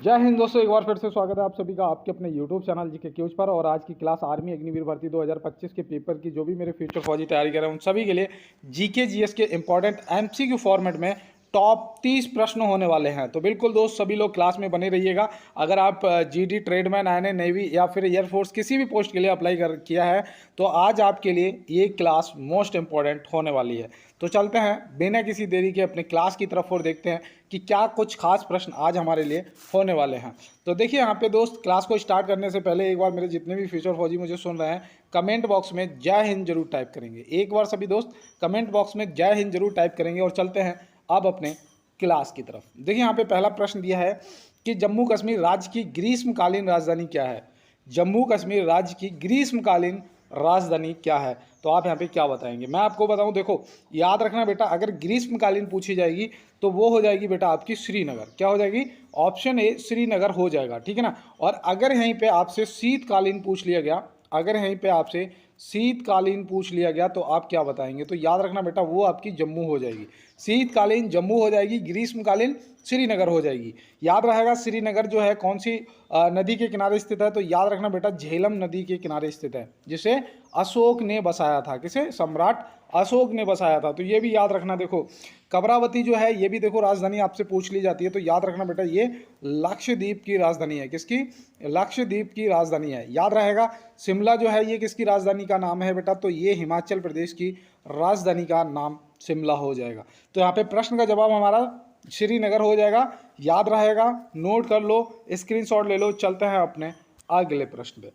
जय हिंद दोस्तों, एक बार फिर से स्वागत है आप सभी का आपके अपने YouTube चैनल जीके क्यूज पर। और आज की क्लास आर्मी अग्निवीर भर्ती 2025 के पेपर की जो भी मेरे फ्यूचर फौजी तैयारी कर रहे हैं उन सभी के लिए जीके जीएस के इंपॉर्टेंट एमसीक्यू फॉर्मेट में टॉप 30 प्रश्न होने वाले हैं। तो बिल्कुल दोस्त सभी लोग क्लास में बने रहिएगा। अगर आप जीडी, ट्रेडमैन, आईएनए, नेवी या फिर एयरफोर्स किसी भी पोस्ट के लिए अप्लाई किया है तो आज आपके लिए ये क्लास मोस्ट इंपॉर्टेंट होने वाली है। तो चलते हैं बिना किसी देरी के अपने क्लास की तरफ और देखते हैं कि क्या कुछ खास प्रश्न आज हमारे लिए होने वाले हैं। तो देखिए यहाँ पे दोस्त, क्लास को स्टार्ट करने से पहले एक बार मेरे जितने भी फ्यूचर फौजी मुझे सुन रहे हैं कमेंट बॉक्स में जय हिंद जरूर टाइप करेंगे। एक बार सभी दोस्त कमेंट बॉक्स में जय हिंद जरूर टाइप करेंगे। और चलते हैं अब अपने क्लास की तरफ। देखिए यहाँ पे पहला प्रश्न दिया है कि जम्मू कश्मीर राज्य की ग्रीष्मकालीन राजधानी क्या है। जम्मू कश्मीर राज्य की ग्रीष्मकालीन राजधानी क्या है। तो आप यहाँ पे क्या बताएंगे। मैं आपको बताऊं, देखो याद रखना बेटा, अगर ग्रीष्मकालीन पूछी जाएगी तो वो हो जाएगी बेटा आपकी श्रीनगर। क्या हो जाएगी? ऑप्शन ए श्रीनगर हो जाएगा, ठीक है ना। और अगर यहीं पे आपसे शीतकालीन पूछ लिया गया, अगर यहीं पे आपसे शीतकालीन पूछ लिया गया तो आप क्या बताएंगे। तो याद रखना बेटा, वो आपकी जम्मू हो जाएगी। शीतकालीन जम्मू हो जाएगी, ग्रीष्मकालीन श्रीनगर हो जाएगी। याद रहेगा श्रीनगर जो है कौन सी नदी के किनारे स्थित है। तो याद रखना बेटा, झेलम नदी के किनारे स्थित है, जिसे अशोक ने बसाया था। किसे? सम्राट अशोक ने बसाया था। तो ये भी याद रखना। देखो कमरावती जो है ये भी देखो राजधानी आपसे पूछ ली जाती है। तो याद रखना बेटा, ये लक्षद्वीप की राजधानी है। किसकी? लक्षद्वीप की राजधानी है, याद रहेगा। शिमला जो है ये किसकी राजधानी का नाम है बेटा? तो ये हिमाचल प्रदेश की राजधानी का नाम शिमला हो जाएगा। तो यहाँ पे प्रश्न का जवाब हमारा श्रीनगर हो जाएगा, याद रहेगा। नोट कर लो, स्क्रीनशॉट ले लो। चलते हैं अपने अगले प्रश्न पे।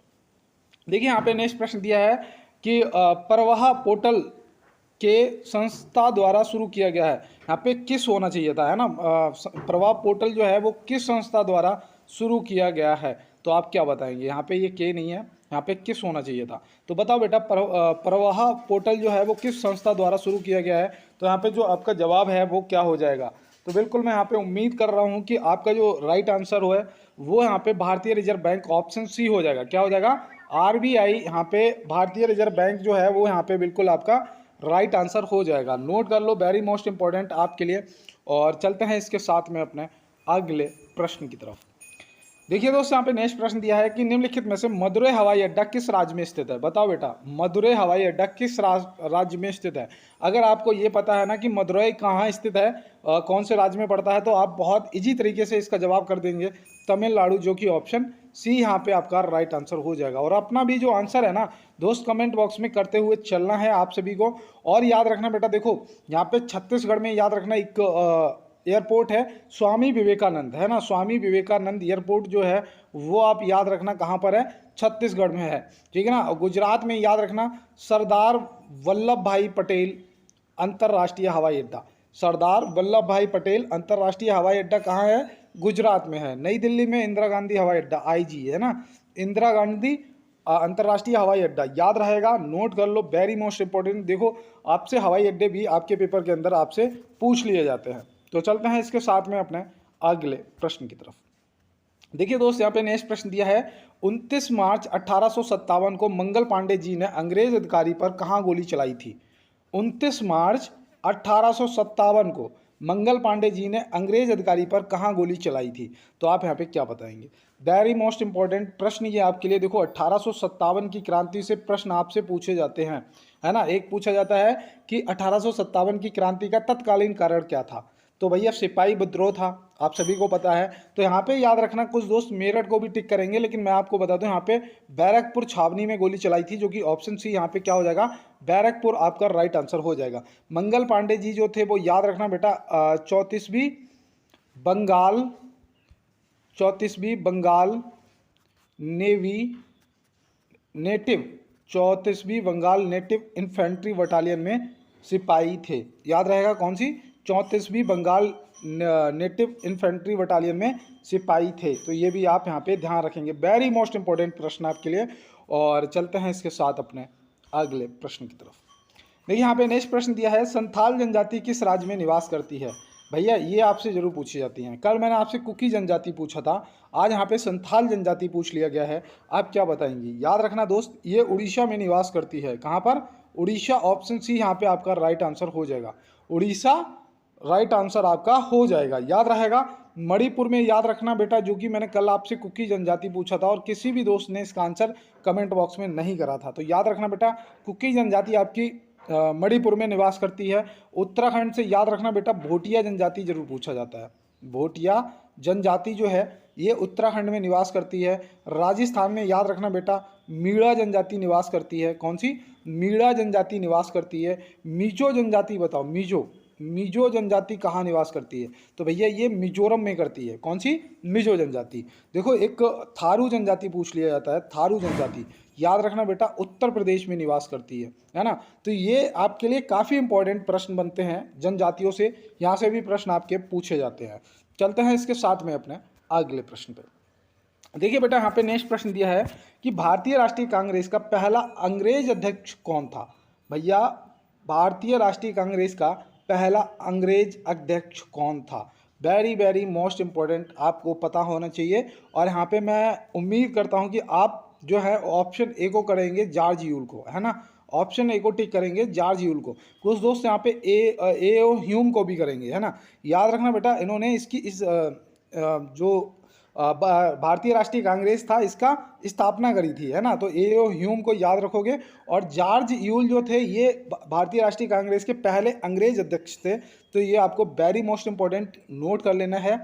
देखिए यहाँ पे नेक्स्ट प्रश्न दिया है कि प्रवाह पोर्टल के संस्था द्वारा शुरू किया गया है। यहाँ पे किस होना चाहिए था, है ना। प्रवाह पोर्टल जो है वो किस संस्था द्वारा शुरू किया गया है। तो आप क्या बताएंगे। यहाँ पे ये के नहीं है, यहाँ पे किस होना चाहिए था। तो बताओ बेटा, प्रवाह पोर्टल जो है वो किस संस्था द्वारा शुरू किया गया है। तो यहाँ पे जो आपका जवाब है वो क्या हो जाएगा। तो बिल्कुल मैं यहाँ पे उम्मीद कर रहा हूँ कि आपका जो राइट आंसर हो है वो यहाँ पे भारतीय रिजर्व बैंक, ऑप्शन सी हो जाएगा। क्या हो जाएगा? आरबीआई। यहाँ पे भारतीय रिजर्व बैंक जो है वो यहाँ पे बिल्कुल आपका राइट आंसर हो जाएगा। नोट कर लो, वेरी मोस्ट इंपॉर्टेंट आपके लिए। और चलते हैं इसके साथ में अपने अगले प्रश्न की तरफ। देखिए दोस्तों, यहाँ पे नेक्स्ट प्रश्न दिया है कि निम्नलिखित में से मदुरै हवाई अड्डा किस राज्य में स्थित है। बताओ बेटा, मदुरै हवाई अड्डा किस राज्य में स्थित है। अगर आपको ये पता है ना कि मदुरै कहाँ स्थित है, कौन से राज्य में पड़ता है, तो आप बहुत इजी तरीके से इसका जवाब कर देंगे तमिलनाडु, जो कि ऑप्शन सी यहाँ पे आपका राइट आंसर हो जाएगा। और अपना भी जो आंसर है ना दोस्त, कमेंट बॉक्स में करते हुए चलना है आप सभी को। और याद रखना बेटा, देखो यहाँ पे छत्तीसगढ़ में याद रखना एक एयरपोर्ट है स्वामी विवेकानंद, है ना। स्वामी विवेकानंद एयरपोर्ट जो है वो आप याद रखना कहाँ पर है, छत्तीसगढ़ में है, ठीक है ना। गुजरात में याद रखना सरदार वल्लभ भाई पटेल अंतर्राष्ट्रीय हवाई अड्डा। सरदार वल्लभ भाई पटेल अंतर्राष्ट्रीय हवाई अड्डा कहाँ है? गुजरात में है। नई दिल्ली में इंदिरा गांधी हवाई अड्डा, आईजी, है ना, इंदिरा गांधी अंतर्राष्ट्रीय हवाई अड्डा, याद रहेगा। नोट कर लो, वेरी मोस्ट इंपॉर्टेंट। देखो आपसे हवाई अड्डे भी आपके पेपर के अंदर आपसे पूछ लिए जाते हैं। तो चलते हैं इसके साथ में अपने अगले प्रश्न की तरफ। देखिए दोस्त, यहाँ पे नेक्स्ट प्रश्न दिया है 29 मार्च 1857 को मंगल पांडे जी ने अंग्रेज अधिकारी पर कहाँ गोली चलाई थी। 29 मार्च 1857 को मंगल पांडे जी ने अंग्रेज अधिकारी पर कहाँ गोली चलाई थी। तो आप यहाँ पे क्या बताएंगे। वेरी मोस्ट इंपॉर्टेंट प्रश्न ये आपके लिए। देखो 1857 की क्रांति से प्रश्न आपसे पूछे जाते हैं, है ना। एक पूछा जाता है कि 1857 की क्रांति का तत्कालीन कारण क्या था। तो भैया सिपाही विद्रोह था, आप सभी को पता है। तो यहाँ पे याद रखना, कुछ दोस्त मेरठ को भी टिक करेंगे, लेकिन मैं आपको बता दूं यहाँ पे बैरकपुर छावनी में गोली चलाई थी, जो कि ऑप्शन सी यहाँ पे क्या हो जाएगा, बैरकपुर आपका राइट आंसर हो जाएगा। मंगल पांडे जी जो थे वो याद रखना बेटा 34वीं बंगाल नेवी नेटिव 34वीं बंगाल नेटिव इन्फेंट्री बटालियन में सिपाही थे। याद रहेगा कौन सी? 34वीं बंगाल नेटिव इन्फेंट्री बटालियन में सिपाही थे। तो ये भी आप यहाँ पे ध्यान रखेंगे। वेरी मोस्ट इंपॉर्टेंट प्रश्न आपके लिए। और चलते हैं इसके साथ अपने अगले प्रश्न की तरफ। देखिए यहाँ पे नेक्स्ट प्रश्न दिया है संथाल जनजाति किस राज्य में निवास करती है। भैया ये आपसे जरूर पूछी जाती हैं। कल मैंने आपसे कुकी जनजाति पूछा था, आज यहाँ पे संथाल जनजाति पूछ लिया गया है। आप क्या बताएंगे। याद रखना दोस्त, ये उड़ीसा में निवास करती है। कहाँ पर? उड़ीसा, ऑप्शन सी यहाँ पे आपका राइट आंसर हो जाएगा। उड़ीसा राइट आंसर आपका हो जाएगा, याद रहेगा। मणिपुर में याद रखना बेटा, जो कि मैंने कल आपसे कुकी जनजाति पूछा था और किसी भी दोस्त ने इसका आंसर कमेंट बॉक्स में नहीं करा था। तो याद रखना बेटा, कुकी जनजाति आपकी मणिपुर में निवास करती है। उत्तराखंड से याद रखना बेटा, भोटिया जनजाति जरूर पूछा जाता है। भोटिया जनजाति जो है ये उत्तराखंड में निवास करती है। राजस्थान में याद रखना बेटा, मीणा जनजाति निवास करती है। कौन सी? मीणा जनजाति निवास करती है। मिजो जनजाति बताओ, मिजो जनजाति कहाँ निवास करती है? तो भैया ये मिजोरम में करती है। कौन सी? मिजो जनजाति। देखो एक थारू जनजाति पूछ लिया जाता है, थारू जनजाति याद रखना बेटा, उत्तर प्रदेश में निवास करती है ना। तो ये आपके लिए काफ़ी इंपॉर्टेंट प्रश्न बनते हैं जनजातियों से, यहाँ से भी प्रश्न आपके पूछे जाते हैं। चलते हैं इसके साथ में अपने अगले प्रश्न पे। देखिए बेटा, यहाँ पे नेक्स्ट प्रश्न दिया है कि भारतीय राष्ट्रीय कांग्रेस का पहला अंग्रेज अध्यक्ष कौन था? भैया भारतीय राष्ट्रीय कांग्रेस का पहला अंग्रेज अध्यक्ष कौन था? वेरी वेरी मोस्ट इम्पोर्टेंट, आपको पता होना चाहिए। और यहाँ पे मैं उम्मीद करता हूँ कि आप जो है ऑप्शन ए को करेंगे, जॉर्ज यूल को, है ना। ऑप्शन ए को टिक करेंगे, जॉर्ज यूल को। कुछ दोस्त यहाँ पे ए ओ ह्यूम को भी करेंगे, है ना। याद रखना बेटा, इन्होंने इसकी जो भारतीय राष्ट्रीय कांग्रेस था इसका स्थापना करी थी, है ना। तो ए ओ ह्यूम को याद रखोगे। और जॉर्ज यूल जो थे ये भारतीय राष्ट्रीय कांग्रेस के पहले अंग्रेज अध्यक्ष थे। तो ये आपको वेरी मोस्ट इंपॉर्टेंट नोट कर लेना है।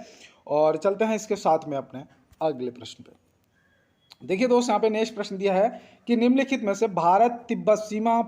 और चलते हैं इसके साथ में अपने अगले प्रश्न पे। देखिए दोस्त, यहाँ पे नेक्स्ट प्रश्न दिया है कि निम्नलिखित में से भारत तिब्बत सीमा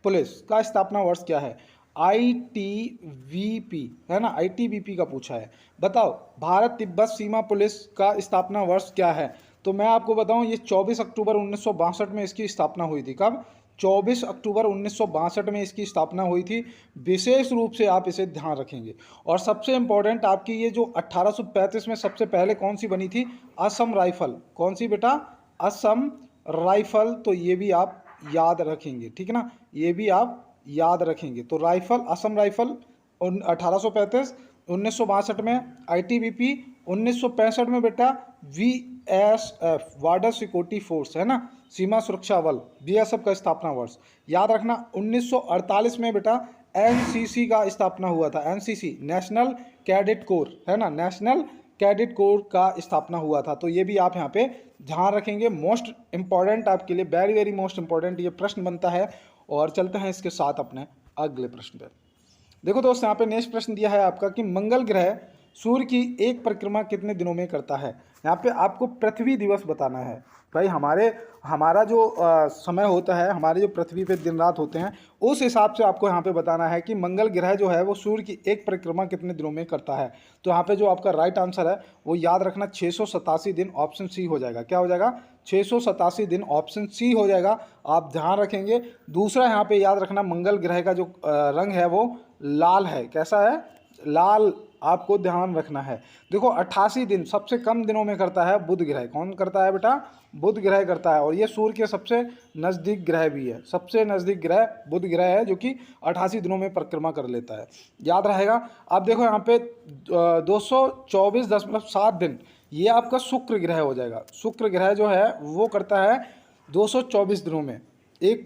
पुलिस का स्थापना वर्ष क्या है? ITBP, है ना, ITBP का पूछा है। बताओ भारत तिब्बत सीमा पुलिस का स्थापना वर्ष क्या है? तो मैं आपको बताऊं, ये 24 अक्टूबर 1962 में इसकी स्थापना हुई थी। कब? 24 अक्टूबर 1962 में इसकी स्थापना हुई थी। विशेष रूप से आप इसे ध्यान रखेंगे। और सबसे इम्पोर्टेंट आपकी ये जो 1835 में सबसे पहले कौन सी बनी थी? असम राइफल। कौन सी बेटा? असम राइफल। तो ये भी आप याद रखेंगे, ठीक है ना, ये भी आप याद रखेंगे। तो राइफल, असम राइफल 1835, 1962 में ITBP, 1965 में बेटा VSF, बॉर्डर सिक्योरिटी फोर्स, है ना, सीमा सुरक्षा बल, BSF का स्थापना वर्ष याद रखना। 1948 में बेटा NCC का स्थापना हुआ था। NCC, नेशनल कैडेट कोर, है ना, नेशनल कैडेट कोर का स्थापना हुआ था। तो ये भी आप यहाँ पे ध्यान रखेंगे। मोस्ट इंपॉर्टेंट आपके लिए, वेरी वेरी मोस्ट इंपॉर्टेंट ये प्रश्न बनता है। और चलते हैं इसके साथ अपने अगले प्रश्न पे। देखो दोस्त, यहाँ पे नेक्स्ट प्रश्न दिया है आपका कि मंगल ग्रह सूर्य की एक परिक्रमा कितने दिनों में करता है? यहाँ पे आपको पृथ्वी दिवस बताना है। भाई हमारा जो समय होता है, हमारे जो पृथ्वी पे दिन रात होते हैं, उस हिसाब से आपको यहाँ पे बताना है कि मंगल ग्रह जो है वो सूर्य की एक परिक्रमा कितने दिनों में करता है। तो यहाँ पे जो आपका राइट आंसर है वो याद रखना 687 दिन, ऑप्शन सी हो जाएगा। क्या हो जाएगा? 687 दिन, ऑप्शन सी हो जाएगा। आप ध्यान रखेंगे। दूसरा यहाँ पे याद रखना, मंगल ग्रह का जो रंग है वो लाल है। कैसा है? लाल, आपको ध्यान रखना है। देखो 88 दिन, सबसे कम दिनों में करता है बुध ग्रह। कौन करता है बेटा? बुध ग्रह करता है। और ये सूर्य के सबसे नज़दीक ग्रह भी है। सबसे नज़दीक ग्रह बुध ग्रह है, जो कि 88 दिनों में परिक्रमा कर लेता है। याद रहेगा। अब देखो यहाँ पे 224.7 दिन, ये आपका शुक्र ग्रह हो जाएगा। शुक्र ग्रह जो है वो करता है 224 दिनों में एक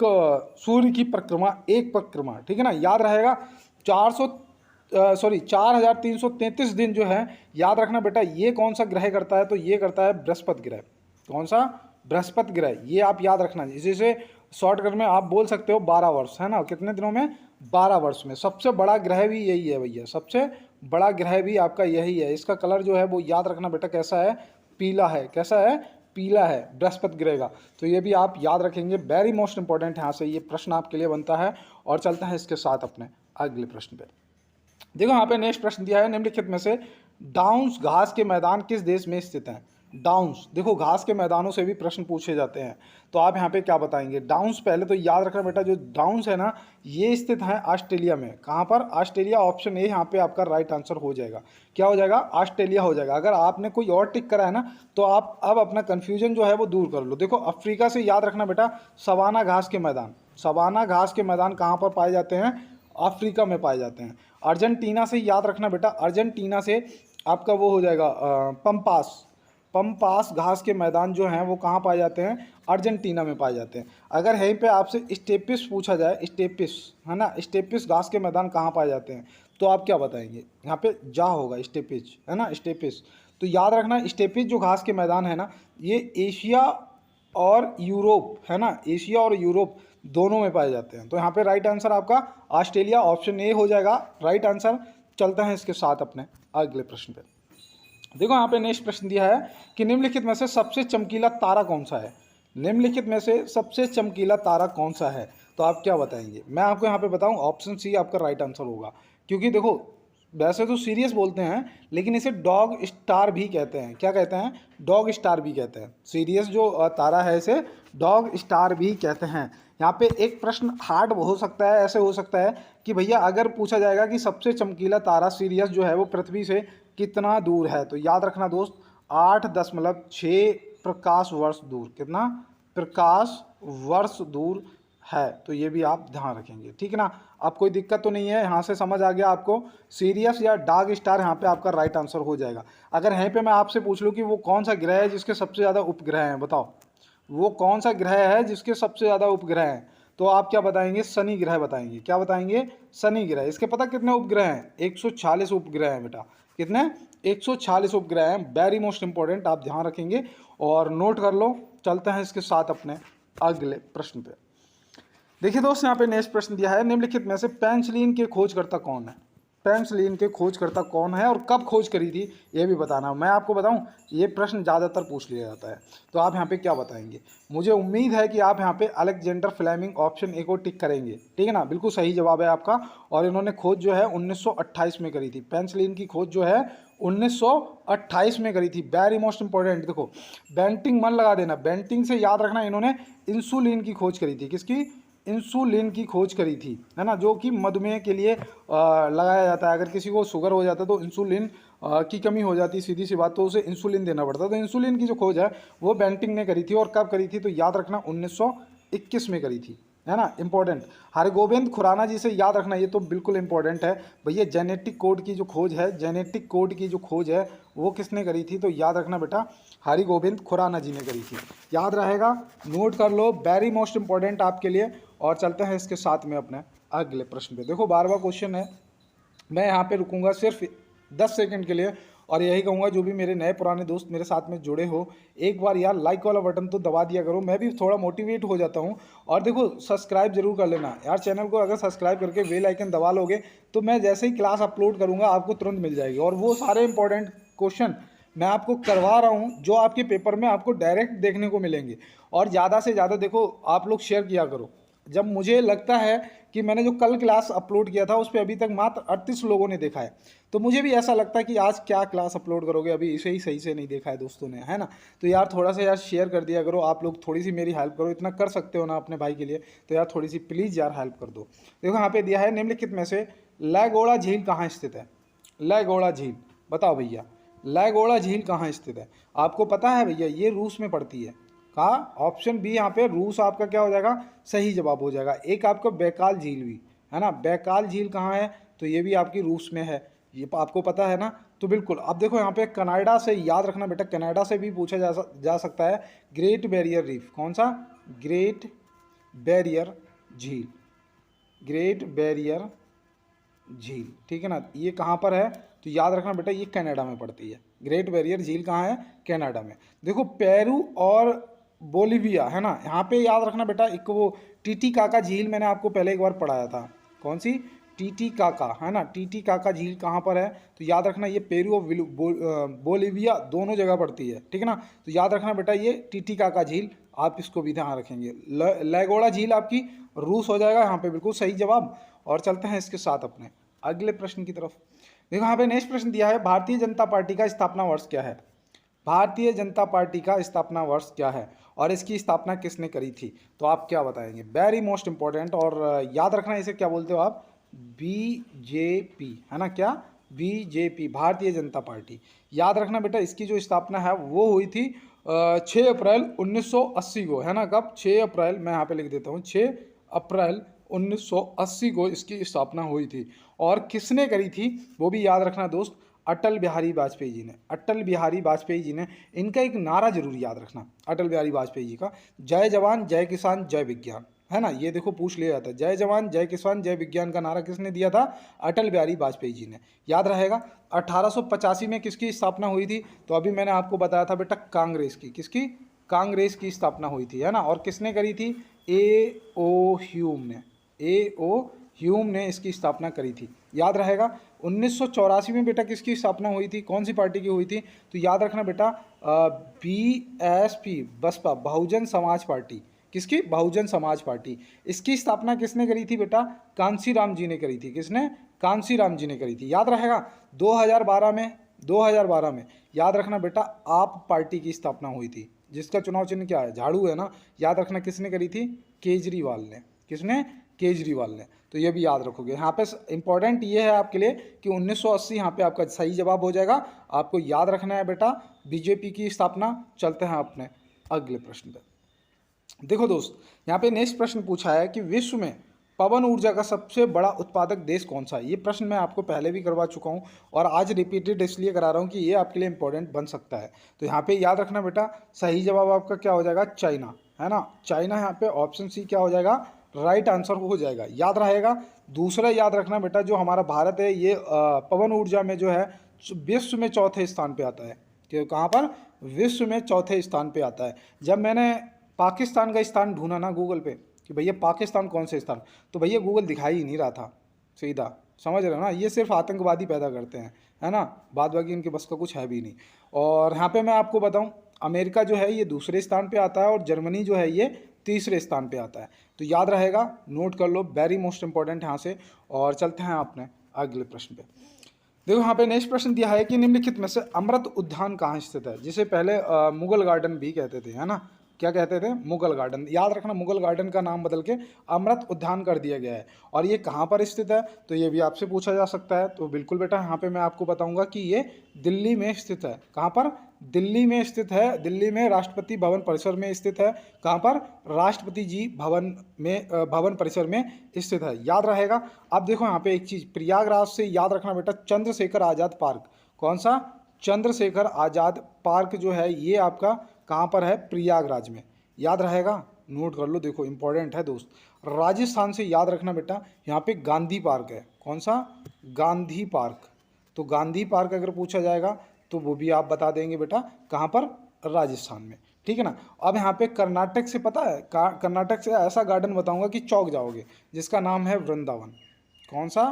सूर्य की परिक्रमा, एक परिक्रमा, ठीक है ना। याद रहेगा। 4333 दिन जो है, याद रखना बेटा, ये कौन सा ग्रह करता है? तो ये करता है बृहस्पति ग्रह। कौन सा? बृहस्पति ग्रह। ये आप याद रखना। इसी से शॉर्टकट में आप बोल सकते हो 12 वर्ष, है ना। कितने दिनों में? 12 वर्ष में। सबसे बड़ा ग्रह भी यही है भैया, सबसे बड़ा ग्रह भी आपका यही है। इसका कलर जो है वो याद रखना बेटा कैसा है? पीला है। कैसा है? पीला है, बृहस्पति ग्रह का। तो ये भी आप याद रखेंगे। वेरी मोस्ट इंपॉर्टेंट यहाँ से ये प्रश्न आपके लिए बनता है। और चलते हैं इसके साथ अपने अगले प्रश्न पे। देखो यहाँ पे नेक्स्ट प्रश्न दिया है, निम्नलिखित में से डाउन्स घास के मैदान किस देश में स्थित हैं? डाउन्स, देखो घास के मैदानों से भी प्रश्न पूछे जाते हैं। तो आप यहाँ पे क्या बताएंगे? डाउन्स, पहले तो याद रखना बेटा, जो डाउन्स है ना ये स्थित है ऑस्ट्रेलिया में। कहाँ पर? ऑस्ट्रेलिया। ऑप्शन ए यहाँ पे आपका राइट आंसर हो जाएगा। क्या हो जाएगा? ऑस्ट्रेलिया हो जाएगा। अगर आपने कोई और टिक करा है ना तो आप अब अपना कन्फ्यूजन जो है वो दूर कर लो। देखो अफ्रीका से याद रखना बेटा, सवाना घास के मैदान। सवाना घास के मैदान कहाँ पर पाए जाते हैं? अफ्रीका में पाए जाते हैं। अर्जेंटीना से याद रखना बेटा, अर्जेंटीना से आपका वो हो जाएगा पंपास। पंपास घास के मैदान जो हैं वो कहाँ पाए जाते हैं? अर्जेंटीना में पाए जाते हैं। अगर यहीं पे आपसे स्टेपिस पूछा जाए, स्टेपिस, है ना, स्टेपिस घास के मैदान कहाँ पाए जाते हैं? तो आप क्या बताएंगे? यहाँ पे जा होगा, स्टेपेज है ना, स्टेपेज। तो याद रखना स्टेपेज जो घास के मैदान है ना, ये एशिया और यूरोप है ना, एशिया और यूरोप दोनों में पाए जाते हैं। तो यहाँ पे राइट आंसर आपका ऑस्ट्रेलिया, ऑप्शन ए हो जाएगा राइट आंसर। चलते हैं इसके साथ अपने अगले प्रश्न पे। देखो यहाँ पे नेक्स्ट प्रश्न दिया है कि निम्नलिखित में से सबसे चमकीला तारा कौन सा है? निम्नलिखित में से सबसे चमकीला तारा कौन सा है? तो आप क्या बताएंगे? मैं आपको यहाँ पे बताऊँ, ऑप्शन सी आपका राइट आंसर होगा, क्योंकि देखो वैसे तो सीरियस बोलते हैं लेकिन इसे डॉग स्टार भी कहते हैं। क्या कहते हैं? डॉग स्टार भी कहते हैं। सीरियस जो तारा है इसे डॉग स्टार भी कहते हैं। यहाँ पे एक प्रश्न हार्ड हो सकता है, ऐसे हो सकता है कि भैया अगर पूछा जाएगा कि सबसे चमकीला तारा सीरियस जो है वो पृथ्वी से कितना दूर है, तो याद रखना दोस्त 8.6 प्रकाश वर्ष दूर। कितना? प्रकाश वर्ष दूर है। तो ये भी आप ध्यान रखेंगे, ठीक है ना। अब कोई दिक्कत तो नहीं है, यहाँ से समझ आ गया आपको? सीरियस या डॉग स्टार यहाँ पे आपका राइट आंसर हो जाएगा। अगर यहीं पे मैं आपसे पूछ लूँ कि वो कौन सा ग्रह है जिसके सबसे ज़्यादा उपग्रह हैं, बताओ वो कौन सा ग्रह है जिसके सबसे ज़्यादा उपग्रह हैं, तो आप क्या बताएंगे? शनि ग्रह बताएंगे। क्या बताएंगे? शनि ग्रह। इसके पता कितने उपग्रह हैं? 146 उपग्रह हैं बेटा। कितने? 146 उपग्रह हैं। वेरी मोस्ट इंपॉर्टेंट, आप ध्यान रखेंगे और नोट कर लो। चलते हैं इसके साथ अपने अगले प्रश्न पे। देखिए दोस्त, यहाँ पे नेक्स्ट प्रश्न दिया है, निम्नलिखित में से पेनिसिलिन के खोजकर्ता कौन है? पेनिसिलिन के खोजकर्ता कौन है और कब खोज करी थी, ये भी बताना। मैं आपको बताऊं, ये प्रश्न ज़्यादातर पूछ लिया जाता है। तो आप यहाँ पे क्या बताएंगे? मुझे उम्मीद है कि आप यहाँ पे अलेक्जेंडर फ्लेमिंग ऑप्शन ए को टिक करेंगे, ठीक है ना। बिल्कुल सही जवाब है आपका। और इन्होंने खोज जो है 1928 में करी थी। पेनिसिलिन की खोज जो है 1928 में करी थी। Very most important. देखो बेंटिंग मन लगा देना, बेंटिंग से याद रखना, इन्होंने इंसुलिन की खोज करी थी। किसकी? इंसुलिन की खोज करी थी, है ना, जो कि मधुमेह के लिए लगाया जाता है। अगर किसी को शुगर हो जाता है तो इंसुलिन की कमी हो जाती, सीधी सी बात, तो उसे इंसुलिन देना पड़ता। तो इंसुलिन की जो खोज है वो बेंटिंग ने करी थी। और कब करी थी? तो याद रखना 1921 में करी थी, है ना। इंपॉर्टेंट। हरगोबिंद खुराना जी से याद रखना, ये तो बिल्कुल इंपॉर्टेंट है भैया। जेनेटिक कोड की जो खोज है, जेनेटिक कोड की जो खोज है वो किसने करी थी? तो याद रखना बेटा हरिगोबिंद खुराना जी ने करी थी। याद रहेगा, नोट कर लो, वेरी मोस्ट इंपॉर्टेंट आपके लिए। और चलते हैं इसके साथ में अपने अगले प्रश्न पे। देखो 12वां क्वेश्चन है। मैं यहाँ पे रुकूंगा सिर्फ 10 सेकंड के लिए और यही कहूँगा जो भी मेरे नए पुराने दोस्त मेरे साथ में जुड़े हो, एक बार यार लाइक वाला बटन तो दबा दिया करो, मैं भी थोड़ा मोटिवेट हो जाता हूँ। और देखो सब्सक्राइब जरूर कर लेना यार चैनल को। अगर सब्सक्राइब करके बेल आइकन दबा लोगे तो मैं जैसे ही क्लास अपलोड करूँगा आपको तुरंत मिल जाएगी। और वो सारे इंपॉर्टेंट क्वेश्चन मैं आपको करवा रहा हूँ जो आपके पेपर में आपको डायरेक्ट देखने को मिलेंगे। और ज़्यादा से ज़्यादा देखो आप लोग शेयर किया करो। जब मुझे लगता है कि मैंने जो कल क्लास अपलोड किया था उस पर अभी तक मात्र 38 लोगों ने देखा है, तो मुझे भी ऐसा लगता है कि आज क्या क्लास अपलोड करोगे, अभी इसे ही सही से नहीं देखा है दोस्तों ने, है ना। तो यार थोड़ा सा यार शेयर कर दिया करो आप लोग, थोड़ी सी मेरी हेल्प करो। इतना कर सकते हो ना अपने भाई के लिए, तो यार थोड़ी सी प्लीज़ यार हेल्प कर दो। देखो यहाँ पे दिया है, निम्नलिखित में से लैगोड़ा झील कहाँ स्थित है? लैगोड़ा झील, बताओ भैया लैगोड़ा झील कहाँ स्थित है? आपको पता है भैया ये रूस में पड़ती है। कहाँ? ऑप्शन बी यहाँ पे रूस आपका क्या हो जाएगा? सही जवाब हो जाएगा। एक आपका बैकाल झील भी है ना, बैकाल झील कहाँ है? तो ये भी आपकी रूस में है, ये आपको पता है ना। तो बिल्कुल। अब देखो यहाँ पे कनाडा से याद रखना बेटा, कनाडा से भी पूछा जा सकता है। ग्रेट बैरियर रीफ, कौन सा? ग्रेट बैरियर झील, ग्रेट बैरियर झील, ठीक है ना। ये कहाँ पर है? तो याद रखना बेटा ये कनाडा में पड़ती है। ग्रेट बैरियर झील कहाँ है? कनाडा में। देखो पेरू और बोलिविया है ना, यहाँ पे याद रखना बेटा एक वो टीटीकाका झील मैंने आपको पहले एक बार पढ़ाया था। कौन सी? टीटीकाका, है ना। टीटीकाका झील कहाँ पर है? तो याद रखना ये पेरू और बोलिविया दोनों जगह पड़ती है, ठीक है ना। तो याद रखना बेटा ये टीटीकाका झील, आप इसको भी ध्यान रखेंगे। लैगोड़ा झील आपकी रूस हो जाएगा यहाँ पे, बिल्कुल सही जवाब। और चलते हैं इसके साथ अपने अगले प्रश्न की तरफ। देखो यहाँ पे नेक्स्ट प्रश्न दिया है, भारतीय जनता पार्टी का स्थापना वर्ष क्या है? भारतीय जनता पार्टी का स्थापना वर्ष क्या है और इसकी स्थापना किसने करी थी? तो आप क्या बताएंगे? Very most important. और याद रखना इसे क्या बोलते हो आप? बीजेपी, है ना। क्या? BJP, Bharatiya Janata party. याद रखना बेटा इसकी जो स्थापना है वो हुई थी 6 अप्रैल 1980 को, है ना। कब? 6 अप्रैल, मैं यहाँ पे लिख देता हूँ 6 अप्रैल 1980 को इसकी स्थापना हुई थी। और किसने करी थी वो भी याद रखना दोस्त? अटल बिहारी वाजपेयी जी ने। अटल बिहारी वाजपेयी जी ने। इनका एक नारा जरूर याद रखना अटल बिहारी वाजपेयी जी का, जय जवान जय किसान जय विज्ञान। है ना, ये देखो पूछ लिया जाता है। जय जवान जय किसान जय विज्ञान का नारा किसने दिया था? अटल बिहारी वाजपेयी जी ने, याद रहेगा। 1885 में किसकी स्थापना हुई थी? तो अभी मैंने आपको बताया था बेटा, कांग्रेस की। किसकी? कांग्रेस की स्थापना हुई थी, है ना। और किसने करी थी? ए ओ ह्यूम ने, ए ओ ह्यूम ने इसकी स्थापना करी थी, याद रहेगा। 1984 में बेटा किसकी स्थापना हुई थी? कौन सी पार्टी की हुई थी? तो याद रखना बेटा, BSP, बसपा, बहुजन समाज पार्टी। किसकी? बहुजन समाज पार्टी। इसकी स्थापना किसने करी थी बेटा? कांसीराम जी ने करी थी। किसने? कांसीराम जी ने करी थी, याद रहेगा। 2012 में याद रखना बेटा, आप पार्टी की स्थापना हुई थी, जिसका चुनाव चिन्ह क्या है? झाड़ू है ना, याद रखना। किसने करी थी? केजरीवाल ने। किसने? केजरीवाल ने। तो ये भी याद रखोगे। यहाँ पे इंपॉर्टेंट ये है आपके लिए कि 1980 यहाँ पे आपका सही जवाब हो जाएगा। आपको याद रखना है बेटा, बीजेपी की स्थापना। चलते हैं अपने अगले प्रश्न पे। देखो दोस्त, यहाँ पे नेक्स्ट प्रश्न पूछा है कि विश्व में पवन ऊर्जा का सबसे बड़ा उत्पादक देश कौन सा है? ये प्रश्न मैं आपको पहले भी करवा चुका हूँ और आज रिपीटेड इसलिए करा रहा हूँ कि ये आपके लिए इंपॉर्टेंट बन सकता है। तो यहाँ पे याद रखना बेटा, सही जवाब आपका क्या हो जाएगा? चाइना, है ना। चाइना यहाँ पे ऑप्शन सी क्या हो जाएगा? राइट आंसर हो जाएगा, याद रहेगा। दूसरा याद रखना बेटा, जो हमारा भारत है ये पवन ऊर्जा में जो है विश्व में चौथे स्थान पे आता है। कि कहाँ पर? विश्व में चौथे स्थान पे आता है। जब मैंने पाकिस्तान का स्थान ढूंढा ना गूगल पे कि भैया पाकिस्तान कौन से स्थान, तो भैया गूगल दिखाई ही नहीं रहा था सीधा, समझ रहे हो ना। ये सिर्फ आतंकवादी पैदा करते हैं, है ना, बाद बाकी इनके बस का कुछ है भी नहीं। और यहाँ पे मैं आपको बताऊँ, अमेरिका जो है ये दूसरे स्थान पे आता है और जर्मनी जो है ये तीसरे स्थान पे आता है। तो याद रहेगा, नोट कर लो, वेरी मोस्ट इंपॉर्टेंट यहाँ से। और चलते हैं अपने अगले प्रश्न पे। देखो यहाँ पे नेक्स्ट प्रश्न दिया है कि निम्नलिखित में से अमृत उद्यान कहाँ स्थित है? जिसे पहले मुगल गार्डन भी कहते थे, है ना। क्या कहते थे? मुगल गार्डन। याद रखना, मुगल गार्डन का नाम बदल के अमृत उद्यान कर दिया गया है। और ये कहाँ पर स्थित है? तो ये भी आपसे पूछा जा सकता है। तो बिल्कुल बेटा, यहाँ पे मैं आपको बताऊंगा कि ये दिल्ली में स्थित है। कहाँ पर? दिल्ली में स्थित है। दिल्ली में राष्ट्रपति भवन परिसर में स्थित है। कहाँ पर? राष्ट्रपति जी भवन में, भवन परिसर में स्थित है, याद रहेगा। अब देखो यहाँ पे एक चीज़, प्रयागराज से याद रखना बेटा, चंद्रशेखर आज़ाद पार्क। कौन सा? चंद्रशेखर आज़ाद पार्क जो है ये आपका कहाँ पर है? प्रयागराज में, याद रहेगा। नोट कर लो, देखो इंपॉर्टेंट है दोस्त। राजस्थान से याद रखना बेटा, यहाँ पे गांधी पार्क है। कौन सा? गांधी पार्क। तो गांधी पार्क अगर पूछा जाएगा तो वो भी आप बता देंगे बेटा, कहाँ पर? राजस्थान में, ठीक है ना। अब यहाँ पे कर्नाटक से पता है, कर्नाटक से ऐसा गार्डन बताऊंगा कि चौंक जाओगे, जिसका नाम है वृंदावन। कौन सा?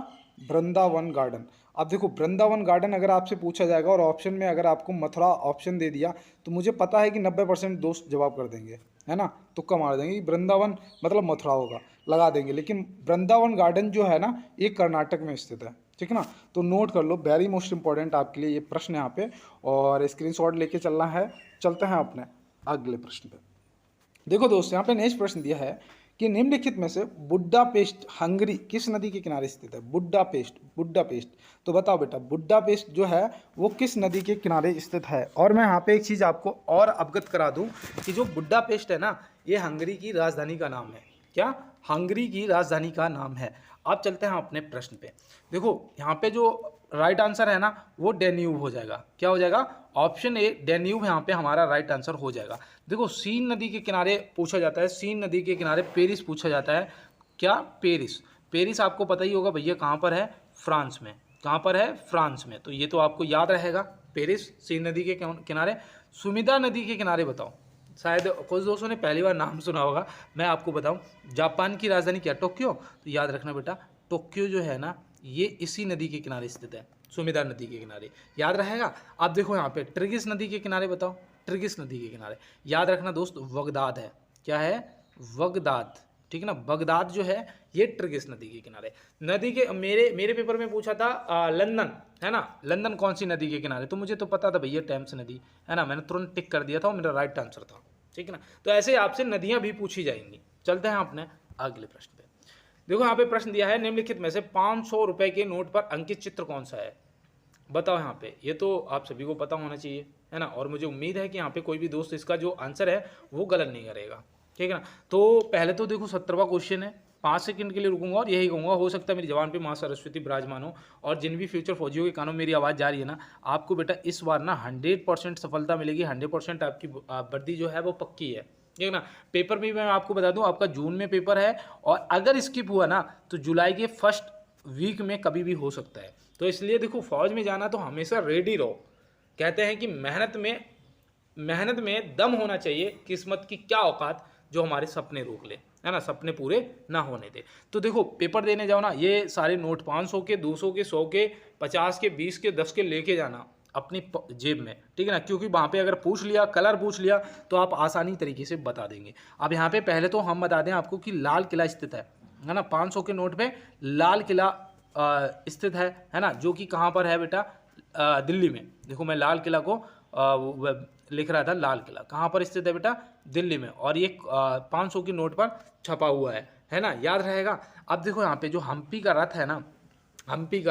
वृंदावन गार्डन। अब देखो, वृंदावन गार्डन अगर आपसे पूछा जाएगा और ऑप्शन में अगर आपको मथुरा ऑप्शन दे दिया, तो मुझे पता है कि 90% दोस्त जवाब कर देंगे, है ना, तुक्का मार देंगे कि वृंदावन मतलब मथुरा होगा, लगा देंगे। लेकिन वृंदावन गार्डन जो है ना, ये कर्नाटक में स्थित है, ठीक है ना। तो नोट कर लो, वेरी मोस्ट इंपॉर्टेंट आपके लिए ये प्रश्न यहाँ पे, और स्क्रीनशॉट लेके चलना है। चलते हैं अपने अगले प्रश्न पे। देखो दोस्त, यहाँ पे नेक्स्ट प्रश्न दिया है कि निम्नलिखित में से बुड्डापेस्ट हंगरी किस नदी के किनारे स्थित है? बुड्डापेस्ट, बुड्डापेस्ट। तो बताओ बेटा, बुड्डापेस्ट जो है वो किस नदी के किनारे स्थित है? और मैं यहाँ पे एक चीज़ आपको और अवगत करा दूँ कि जो बुड्डापेस्ट है ना, ये हंगरी की राजधानी का नाम है। क्या? हंगरी की राजधानी का नाम है। अब चलते हैं अपने प्रश्न पे। देखो यहाँ पे जो राइट आंसर है ना, वो डेन्यूब हो जाएगा। क्या हो जाएगा? ऑप्शन ए डेन्यूब यहाँ पे हमारा राइट आंसर हो जाएगा। देखो, सीन नदी के किनारे पूछा जाता है, सीन नदी के किनारे पेरिस पूछा जाता है। क्या? पेरिस। पेरिस आपको पता ही होगा भैया कहाँ पर है? फ्रांस में। कहाँ पर है? फ्रांस में। तो ये तो आपको याद रहेगा, पेरिस सीन नदी के किनारे। सुमिदा नदी के किनारे बताओ, शायद कुछ दोस्तों ने पहली बार नाम सुना होगा, मैं आपको बताऊं, जापान की राजधानी क्या? टोक्यो। तो याद रखना बेटा, टोक्यो जो है ना, ये इसी नदी के किनारे स्थित है, सुमिदा नदी के किनारे, याद रहेगा। आप देखो यहाँ पे ट्रिगिस नदी के किनारे बताओ, ट्रिगिस नदी के किनारे, याद रखना दोस्त, बगदाद है। क्या है? बगदाद, ठीक है ना। बगदाद जो है ये ट्रिगिस नदी के किनारे। नदी के मेरे पेपर में पूछा था लंदन, है ना, लंदन कौन सी नदी के किनारे? तो मुझे तो पता था भैया टेम्स नदी, है ना, मैंने तुरंत टिक कर दिया था और मेरा राइट आंसर था, ठीक है ना। तो ऐसे आपसे नदियां भी पूछी जाएंगी। चलते हैं अपने अगले प्रश्न पे। देखो यहाँ पे प्रश्न दिया है, निम्नलिखित में से 500 रुपए के नोट पर अंकित चित्र कौन सा है? बताओ यहाँ पे। ये तो आप सभी को पता होना चाहिए, है ना, और मुझे उम्मीद है कि यहाँ पे कोई भी दोस्त इसका जो आंसर है वो गलत नहीं करेगा, ठीक है ना। तो पहले तो देखो 17वां क्वेश्चन है, 5 सेकंड के लिए रुकूंगा और यही कहूँगा, हो सकता है मेरी जवान पे माँ सरस्वती विराजमान हो, और जिन भी फ्यूचर फौजियों के कानों में मेरी आवाज़ जा रही है ना, आपको बेटा इस बार ना 100% सफलता मिलेगी, 100% आपकी वर्दी जो है वो पक्की है, ठीक है ना। पेपर भी मैं आपको बता दूं, आपका जून में पेपर है और अगर स्किप हुआ ना तो जुलाई के फर्स्ट वीक में कभी भी हो सकता है। तो इसलिए देखो, फौज में जाना तो हमेशा रेडी रहो। कहते हैं कि मेहनत में दम होना चाहिए, किस्मत की क्या औकात जो हमारे सपने रोक ले, है ना, सपने पूरे ना होने दे। तो देखो पेपर देने जाओ ना, ये सारे नोट 500 के, 200 के, 100 के, 50 के, 20 के, 10 के लेके जाना अपनी जेब में, ठीक है ना, क्योंकि वहाँ पे अगर पूछ लिया, कलर पूछ लिया तो आप आसानी तरीके से बता देंगे। अब यहाँ पे पहले तो हम बता दें आपको कि लाल किला स्थित है ना, 500 के नोट पे लाल किला स्थित है ना, जो कि कहाँ पर है बेटा, दिल्ली में। देखो मैं लाल किला को लिख रहा था, लाल किला कहाँ पर स्थित है बेटा, दिल्ली में, और ये 500 की नोट पर छपा हुआ है ना, याद रहेगा। अब देखो यहाँ पे जो हम्पी का रथ है ना, हम्पी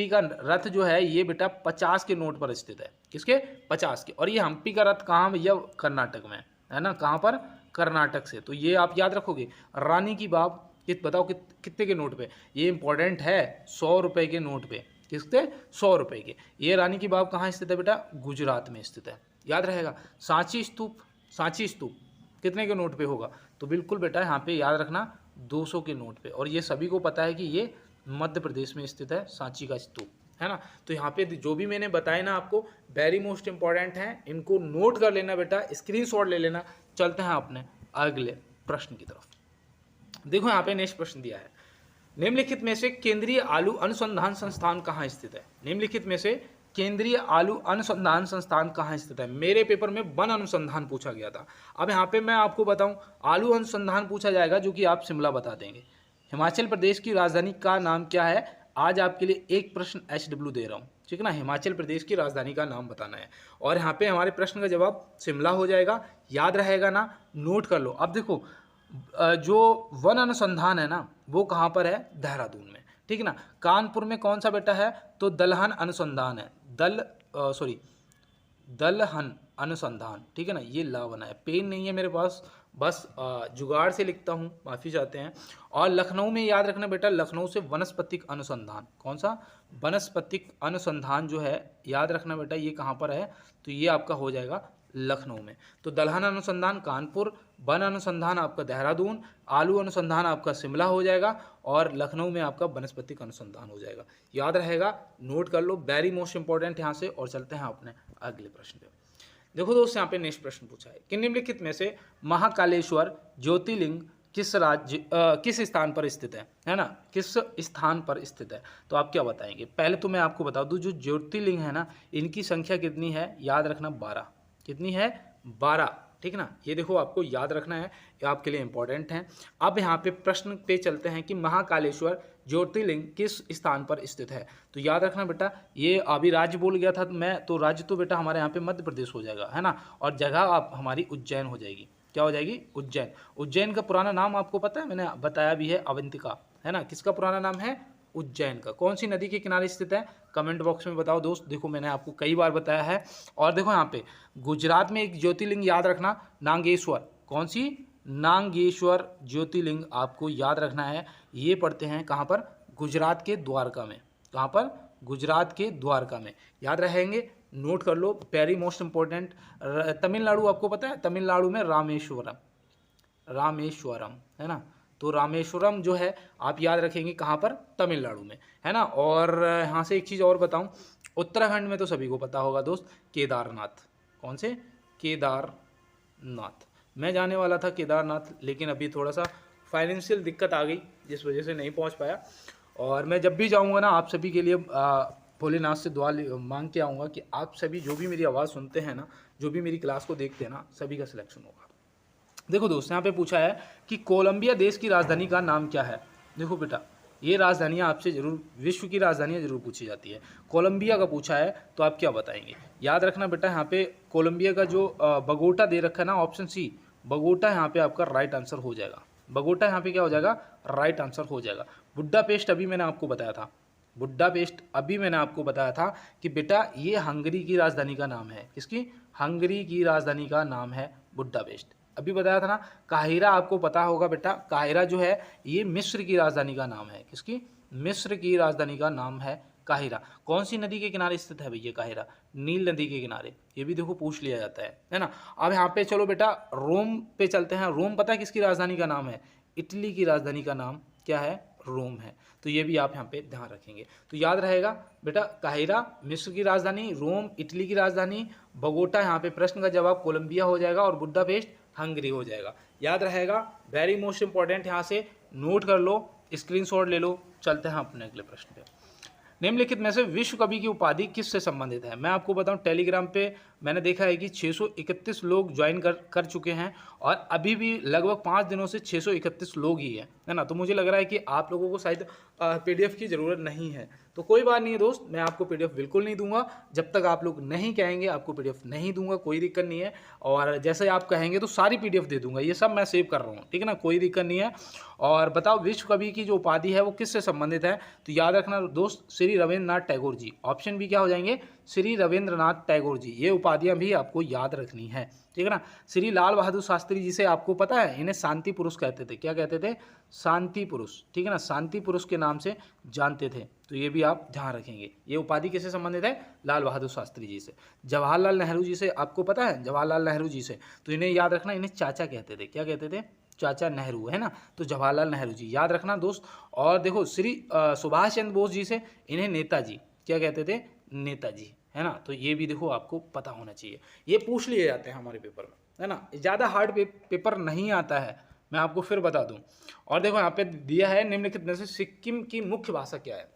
का रथ जो है ये बेटा 50 के नोट पर स्थित है। किसके? 50 के। और ये हम्पी का रथ कहाँ भैया? कर्नाटक में, है ना। कहाँ पर? कर्नाटक से। तो ये आप याद रखोगे। रानी की बाव बताओ कितने के नोट पे? ये इंपॉर्टेंट है, 100 रुपए के नोट पे। किसके? 100 रुपए के। ये रानी की बाव कहाँ स्थित है बेटा? गुजरात में स्थित है, याद रहेगा। सांची स्तूप कितने के नोट पे होगा? तो बिल्कुल बेटा यहाँ पे याद रखना 200 के नोट पे। और ये सभी को पता है कि ये मध्य प्रदेश में स्थित है, सांची का स्तूप, है ना। तो यहाँ पे जो भी मैंने बताया ना आपको, वेरी मोस्ट इंपॉर्टेंट है, इनको नोट कर लेना बेटा, स्क्रीनशॉट ले लेना। चलते हैं अपने अगले प्रश्न की तरफ। देखो यहाँ पे नेक्स्ट प्रश्न दिया है, निम्नलिखित में से केंद्रीय आलू अनुसंधान संस्थान कहाँ स्थित है? निम्नलिखित में से केंद्रीय आलू अनुसंधान संस्थान कहाँ स्थित है? मेरे पेपर में वन अनुसंधान पूछा गया था। अब यहाँ पे मैं आपको बताऊं, आलू अनुसंधान पूछा जाएगा, जो कि आप शिमला बता देंगे। हिमाचल प्रदेश की राजधानी का नाम क्या है? आज आपके लिए एक प्रश्न HW दे रहा हूँ, ठीक है ना। हिमाचल प्रदेश की राजधानी का नाम बताना है, और यहाँ पे हमारे प्रश्न का जवाब शिमला हो जाएगा। याद रहेगा ना, नोट कर लो। अब देखो जो वन अनुसंधान है ना, वो कहाँ पर है? देहरादून में, ठीक है ना। कानपुर में कौन सा बेटा है? तो दलहन अनुसंधान है, दलहन अनुसंधान, ठीक है ना। ये ला बना है, पेन नहीं है मेरे पास, बस जुगाड़ से लिखता हूँ, माफ़ी चाहते हैं। और लखनऊ में याद रखना बेटा, लखनऊ से वनस्पतिक अनुसंधान, कौन सा? वनस्पतिक अनुसंधान जो है, याद रखना बेटा, ये कहाँ पर है? तो ये आपका हो जाएगा लखनऊ में। तो दलहन अनुसंधान कानपुर, वन अनुसंधान आपका देहरादून, आलू अनुसंधान आपका शिमला हो जाएगा, और लखनऊ में आपका वनस्पतिक अनुसंधान हो जाएगा। याद रहेगा, नोट कर लो, वेरी मोस्ट इंपॉर्टेंट यहाँ से। और चलते हैं अपने अगले प्रश्न पे। देखो दोस्त, यहाँ पे नेक्स्ट प्रश्न पूछा है कि निम्नलिखित में से महाकालेश्वर ज्योतिर्लिंग किस स्थान पर स्थित है ना, किस स्थान पर स्थित है? तो आप क्या बताएंगे? पहले तो मैं आपको बता दूं, जो ज्योतिर्लिंग है ना, इनकी संख्या कितनी है? याद रखना 12। कितनी है? 12, ठीक ना। ये देखो आपको याद रखना है, ये आपके लिए इंपॉर्टेंट है। अब यहाँ पे प्रश्न पे चलते हैं कि महाकालेश्वर ज्योतिर्लिंग किस स्थान पर स्थित है? तो याद रखना बेटा, ये अभी राज्य बोल गया था मैं, तो राज्य तो बेटा हमारे यहाँ पे मध्य प्रदेश हो जाएगा, है ना। और जगह आप हमारी उज्जैन हो जाएगी। क्या हो जाएगी? उज्जैन। उज्जैन का पुराना नाम आपको पता है, मैंने बताया भी है, अवंतिका, है ना। किसका पुराना नाम है? उज्जैन का। कौन सी नदी के किनारे स्थित है? कमेंट बॉक्स में बताओ दोस्त। देखो मैंने आपको कई बार बताया है। और देखो यहाँ पे गुजरात में एक ज्योतिर्लिंग याद रखना, नागेश्वर। कौन सी? नागेश्वर ज्योतिर्लिंग आपको याद रखना है। ये पढ़ते हैं कहाँ पर? गुजरात के द्वारका में। कहाँ पर? गुजरात के द्वारका में। याद रहेंगे, नोट कर लो, वेरी मोस्ट इंपॉर्टेंट। तमिलनाडु आपको पता है, तमिलनाडु में रामेश्वरम, है ना। तो रामेश्वरम जो है आप याद रखेंगे कहाँ पर? तमिलनाडु में, है ना। और यहाँ से एक चीज़ और बताऊँ, उत्तराखंड में तो सभी को पता होगा दोस्त, केदारनाथ। कौन से? केदारनाथ। मैं जाने वाला था केदारनाथ, लेकिन अभी थोड़ा सा फाइनेंशियल दिक्कत आ गई, जिस वजह से नहीं पहुँच पाया। और मैं जब भी जाऊँगा ना, आप सभी के लिए भोलेनाथ से दुआ मांग के आऊँगा कि आप सभी जो भी मेरी आवाज़ सुनते हैं ना, जो भी मेरी क्लास को देखते हैं ना, सभी का सिलेक्शन होगा। देखो दोस्त, यहाँ पे पूछा है कि कोलंबिया देश की राजधानी का नाम क्या है? देखो बेटा, ये राजधानियाँ आपसे जरूर, विश्व की राजधानियाँ जरूर पूछी जाती है। कोलंबिया का पूछा है, तो आप क्या बताएंगे? याद रखना बेटा, यहाँ पे कोलंबिया का जो बगोटा दे रखा है ना, ऑप्शन सी, बगोटा यहाँ पे आपका राइट आंसर हो जाएगा। बगोटा यहाँ पे क्या हो जाएगा? राइट आंसर हो जाएगा। बुडापेस्ट अभी मैंने आपको बताया था, बुडापेस्ट अभी मैंने आपको बताया था कि बेटा ये हंगरी की राजधानी का नाम है। किसकी? हंगरी की राजधानी का नाम है बुडापेस्ट। अभी बताया था ना। काहिरा आपको पता होगा बेटा, काहिरा जो है ये मिस्र की राजधानी का नाम है। किसकी? मिस्र की राजधानी का नाम है काहिरा। कौन सी नदी के किनारे स्थित है भैया काहिरा? नील नदी के किनारे, ये भी देखो पूछ लिया जाता है ना। अब यहाँ पे चलो बेटा रोम पे चलते हैं। रोम पता है किसकी राजधानी का नाम है? इटली की राजधानी का नाम क्या है? रोम है। तो ये भी आप यहाँ पे ध्यान रखेंगे। तो याद रहेगा बेटा, काहिरा मिस्र की राजधानी, रोम इटली की राजधानी, बगोटा यहाँ पे प्रश्न का जवाब कोलंबिया हो जाएगा, और बुडापेस्ट हंगरी हो जाएगा। याद रहेगा, वेरी मोस्ट इंपॉर्टेंट, यहाँ से नोट कर लो, स्क्रीनशॉट ले लो। चलते हैं अपने अगले प्रश्न पे। निम्नलिखित में से विश्व कवि की उपाधि किससे संबंधित है? मैं आपको बताऊं, टेलीग्राम पे मैंने देखा है कि 631 लोग ज्वाइन कर चुके हैं, और अभी भी लगभग 5 दिनों से 631 लोग ही है ना। तो मुझे लग रहा है कि आप लोगों को शायद पीडीएफ की ज़रूरत नहीं है। तो कोई बात नहीं है दोस्त, मैं आपको पीडीएफ बिल्कुल नहीं दूंगा जब तक आप लोग नहीं कहेंगे। आपको पीडीएफ नहीं दूंगा, कोई दिक्कत नहीं है, और जैसे आप कहेंगे तो सारी पीडीएफ दे दूंगा। ये सब मैं सेव कर रहा हूँ, ठीक है ना, कोई दिक्कत नहीं है। और बताओ विश्व कवि की जो उपाधि है वो किससे संबंधित है? तो याद रखना दोस्त, श्री रविंद्रनाथ टैगोर जी। ऑप्शन भी क्या हो जाएंगे? श्री रविंद्रनाथ टैगोर जी। ये उपाधियां भी आपको याद रखनी है, ठीक है ना। श्री लाल बहादुर शास्त्री जी से आपको पता है, इन्हें शांति पुरुष कहते थे। क्या कहते थे? शांति पुरुष, ठीक है ना, शांति पुरुष के नाम से जानते थे। तो ये भी आप ध्यान रखेंगे। ये उपाधि किससे संबंधित है? लाल बहादुर शास्त्री जी से। जवाहरलाल नेहरू जी से आपको पता है? जवाहरलाल नेहरू जी से तो इन्हें याद रखना, इन्हें चाचा कहते थे। क्या कहते थे? चाचा नेहरू, है ना। तो जवाहरलाल नेहरू जी याद रखना दोस्त। और देखो श्री सुभाष चंद्र बोस जी से, इन्हें नेताजी। क्या कहते थे? नेताजी, है ना। तो ये भी देखो आपको पता होना चाहिए, ये पूछ लिए जाते हैं हमारे पेपर में, है ना। ज़्यादा हार्ड पेपर नहीं आता है, मैं आपको फिर बता दूं। और देखो यहाँ पे दिया है, निम्नलिखित में से सिक्किम की मुख्य भाषा क्या है?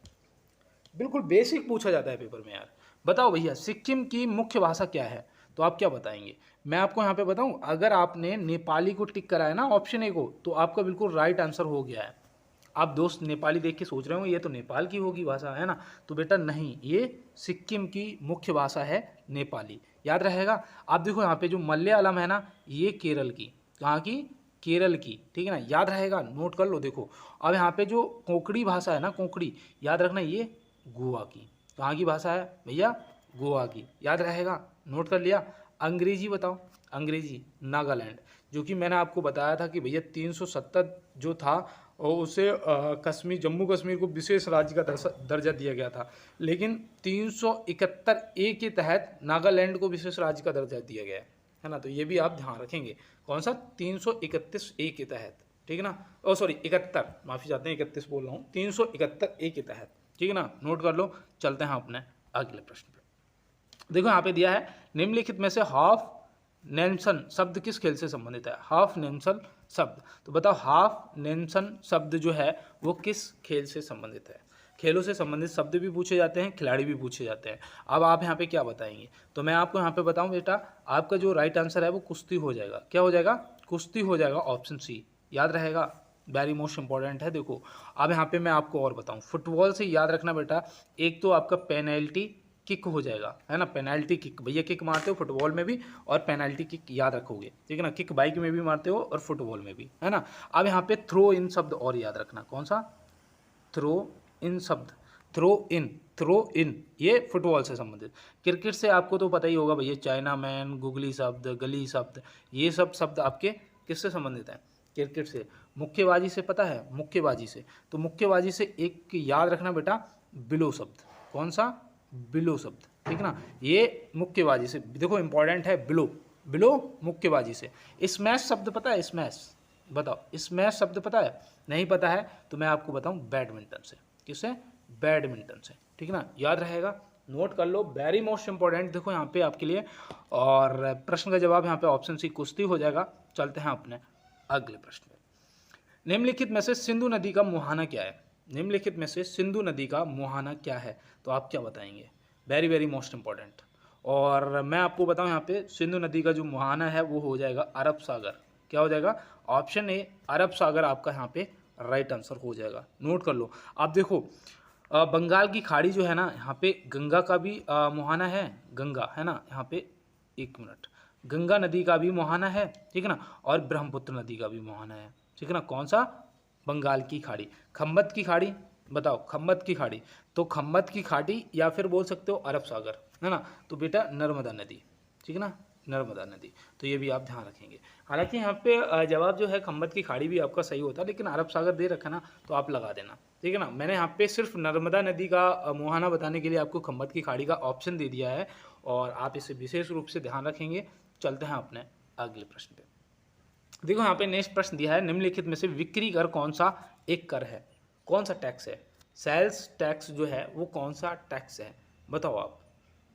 बिल्कुल बेसिक पूछा जाता है पेपर में यार। बताओ भैया, सिक्किम की मुख्य भाषा क्या है? तो आप क्या बताएंगे? मैं आपको यहाँ पे बताऊं, अगर आपने नेपाली को टिक कराया ना ऑप्शन ए को, तो आपका बिल्कुल राइट आंसर हो गया है। आप दोस्त नेपाली देख के सोच रहे हो ये तो नेपाल की होगी भाषा, है ना। तो बेटा नहीं, ये सिक्किम की मुख्य भाषा है नेपाली। याद रहेगा। आप देखो यहाँ पे जो मलयालम है ना, ये केरल की, कहाँ की? केरल की, ठीक है ना। याद रहेगा, नोट कर लो। देखो अब यहाँ पे जो कोंकणी भाषा है ना, कोंकणी, याद रखना, ये गोवा की। कहाँ की भाषा है भैया? गोवा की। याद रहेगा, नोट कर लिया। अंग्रेजी बताओ, अंग्रेजी नागालैंड, जो कि मैंने आपको बताया था कि भैया 370 जो था, और उसे कश्मीर, जम्मू कश्मीर को विशेष राज्य का दर्जा दिया गया था, लेकिन 371A के तहत नागालैंड को विशेष राज्य का दर्जा दिया गया है ना। तो ये भी आप ध्यान रखेंगे, कौन सा? 331A के तहत, ठीक है ना। ओ सॉरी 71, माफ़ी चाहते हैं, 31 बोल रहा हूँ, 371A के तहत, ठीक है ना। नोट कर लो। चलते हैं अपने अगले प्रश्न पे। देखो यहाँ पे दिया है, निम्नलिखित में से हाफ नेल्सन शब्द किस खेल से संबंधित है? हाफ नेल्सन शब्द, तो बताओ हाफ नेल्सन शब्द जो है वो किस खेल से संबंधित है? खेलों से संबंधित शब्द भी पूछे जाते हैं, खिलाड़ी भी पूछे जाते हैं। अब आप यहाँ पे क्या बताएंगे? तो मैं आपको यहाँ पे बताऊँ बेटा, आपका जो राइट आंसर है वो कुश्ती हो जाएगा। क्या हो जाएगा? कुश्ती हो जाएगा, ऑप्शन सी। याद रहेगा, वेरी मोस्ट इंपॉर्टेंट है। देखो अब यहाँ पे मैं आपको और बताऊँ, फुटबॉल से याद रखना बेटा, एक तो आपका पेनल्टी किक हो जाएगा, है ना। पेनल्टी किक, भैया किक मारते हो फुटबॉल में भी, और पेनल्टी किक याद रखोगे, ठीक है ना। किक बाइक में भी मारते हो और फुटबॉल में भी, है ना। अब यहाँ पे थ्रो इन शब्द और याद रखना, कौन सा? थ्रो इन शब्द, थ्रो इन ये फुटबॉल से संबंधित। क्रिकेट से आपको तो पता ही होगा भैया, चाइना मैन, गुगली शब्द, गली शब्द, ये सब शब्द आपके किससे संबंधित हैं? क्रिकेट से। मुक्केबाजी से पता है? मुक्केबाजी से, तो मुक्केबाजी से एक याद रखना बेटा, बिलो शब्द। कौन सा? बिलो शब्द, ठीक है ना। ये मुक्केबाजी से, देखो इंपॉर्टेंट है, बिलो, बिलो मुक्केबाजी से। स्मैश शब्द पता है? स्मैश, बताओ स्मैश शब्द पता है? नहीं पता है तो मैं आपको बताऊं, बैडमिंटन से। किससे? बैडमिंटन से, ठीक है ना। याद रहेगा, नोट कर लो, वेरी मोस्ट इंपॉर्टेंट। देखो यहाँ पे आपके लिए, और प्रश्न का जवाब यहाँ पे ऑप्शन सी कुश्ती हो जाएगा। चलते हैं अपने अगले प्रश्न पे। निम्नलिखित में से सिंधु नदी का मुहाना क्या है? निम्नलिखित में से सिंधु नदी का मुहाना क्या है? तो आप क्या बताएंगे? Very very most important. और मैं आपको बताऊं, यहाँ पे सिंधु नदी का जो मुहाना है वो हो जाएगा अरब सागर। क्या हो जाएगा? ऑप्शन ए अरब सागर आपका यहाँ पे राइट आंसर हो जाएगा। नोट कर लो। आप देखो बंगाल की खाड़ी जो है ना, यहाँ पे गंगा का भी मुहाना है, गंगा, है ना। यहाँ पे एक मिनट, गंगा नदी का भी मुहाना है, ठीक है ना, और ब्रह्मपुत्र नदी का भी मुहाना है, ठीक है ना। कौन सा? बंगाल की खाड़ी। खम्बत की खाड़ी, बताओ खम्बत की खाड़ी, तो खम्बत की खाड़ी, या फिर बोल सकते हो अरब सागर, है ना। तो बेटा नर्मदा नदी, ठीक है ना, नर्मदा नदी। तो ये भी आप ध्यान रखेंगे। हालांकि यहाँ पे जवाब जो है खम्बत की खाड़ी भी आपका सही होता है, लेकिन अरब सागर दे रखा ना तो आप लगा देना, ठीक है ना। मैंने यहाँ पे सिर्फ नर्मदा नदी का मुहाना बताने के लिए आपको खम्बत की खाड़ी का ऑप्शन दे दिया है, और आप इसे विशेष रूप से ध्यान रखेंगे। चलते हैं अपने अगले प्रश्न पे। देखो यहाँ पे नेक्स्ट प्रश्न दिया है, निम्नलिखित में से बिक्री कर कौन सा एक कर है, कौन सा टैक्स है। सेल्स टैक्स जो है वो कौन सा टैक्स है, बताओ आप।